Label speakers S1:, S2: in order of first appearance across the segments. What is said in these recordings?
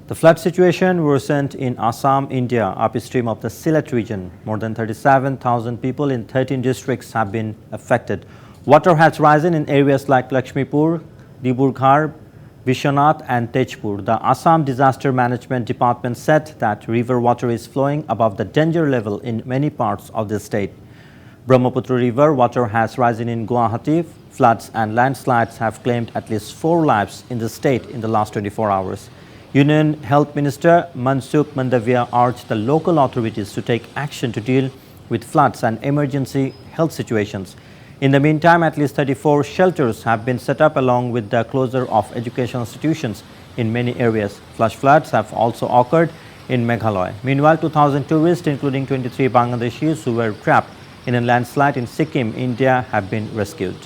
S1: The flood situation worsened in Assam, India, upstream of the Sylhet region. More than 37,000 people in 13 districts have been affected. Water has risen in areas like Lakshmipur, Diburghar, Bishwanath and Tejpur. The Assam Disaster Management Department said that river water is flowing above the danger level in many parts of the state. Brahmaputra River water has risen in Guwahati. Floods and landslides have claimed at least 4 lives in the state in the last 24 hours. Union Health Minister Mansukh Mandavia urged the local authorities to take action to deal with floods and emergency health situations. In the meantime, at least 34 shelters have been set up along with the closure of educational institutions in many areas. Flash floods have also occurred in Meghalaya. Meanwhile, 2,000 tourists, including 23 Bangladeshis who were trapped in a landslide in Sikkim, India, have been rescued.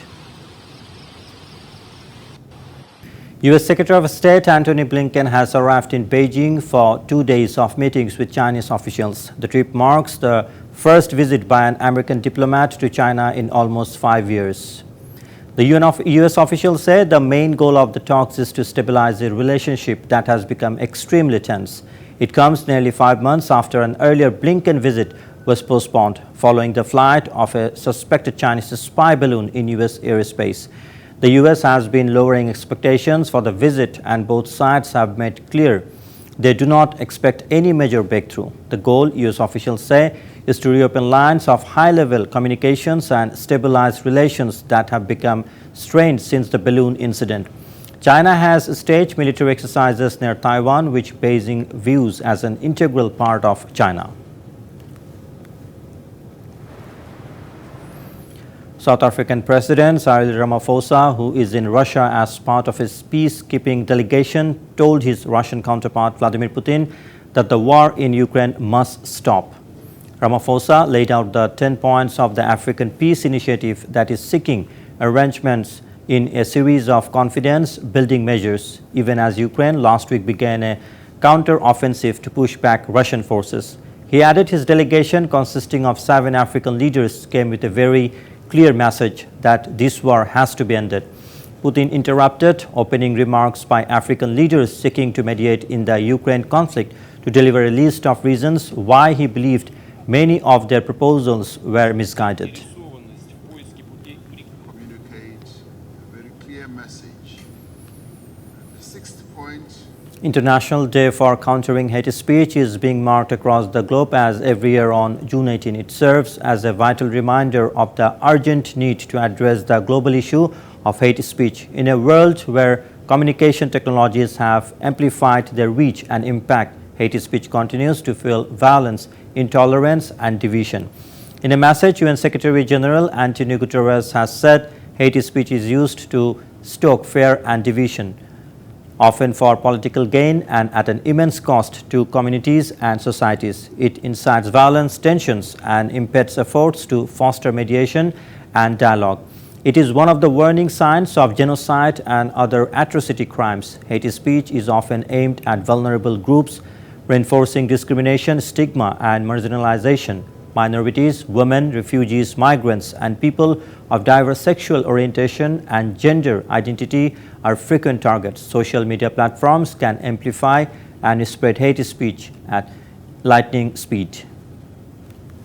S1: U.S. Secretary of State Antony Blinken has arrived in Beijing for 2 days of meetings with Chinese officials. The trip marks the first visit by an American diplomat to China in almost 5 years. The U.S. officials said the main goal of the talks is to stabilize a relationship that has become extremely tense. It comes nearly 5 months after an earlier Blinken visit was postponed following the flight of a suspected Chinese spy balloon in U.S. airspace. The U.S. has been lowering expectations for the visit, and both sides have made clear they do not expect any major breakthrough. The goal, U.S. officials say, is to reopen lines of high-level communications and stabilize relations that have become strained since the balloon incident. China has staged military exercises near Taiwan, which Beijing views as an integral part of China. South African President Cyril Ramaphosa, who is in Russia as part of his peacekeeping delegation, told his Russian counterpart Vladimir Putin that the war in Ukraine must stop. Ramaphosa laid out the 10 points of the African Peace Initiative that is seeking arrangements in a series of confidence-building measures, even as Ukraine last week began a counter-offensive to push back Russian forces. He added his delegation, consisting of 7 African leaders, came with a very clear message that this war has to be ended. Putin interrupted opening remarks by African leaders seeking to mediate in the Ukraine conflict to deliver a list of reasons why he believed many of their proposals were misguided.
S2: Communicate a very clear message. The 6th point.
S1: International Day for Countering Hate Speech is being marked across the globe as every year on June 18. It serves as a vital reminder of the urgent need to address the global issue of hate speech. In a world where communication technologies have amplified their reach and impact, hate speech continues to fuel violence, intolerance and division. In a message, UN Secretary General Antonio Guterres has said hate speech is used to stoke fear and division, often for political gain and at an immense cost to communities and societies. It incites violence, tensions, and impedes efforts to foster mediation and dialogue. It is one of the warning signs of genocide and other atrocity crimes. Hate speech is often aimed at vulnerable groups, reinforcing discrimination, stigma, and marginalization. Minorities, women, refugees, migrants, and people of diverse sexual orientation and gender identity are frequent targets. Social media platforms can amplify and spread hate speech at lightning speed.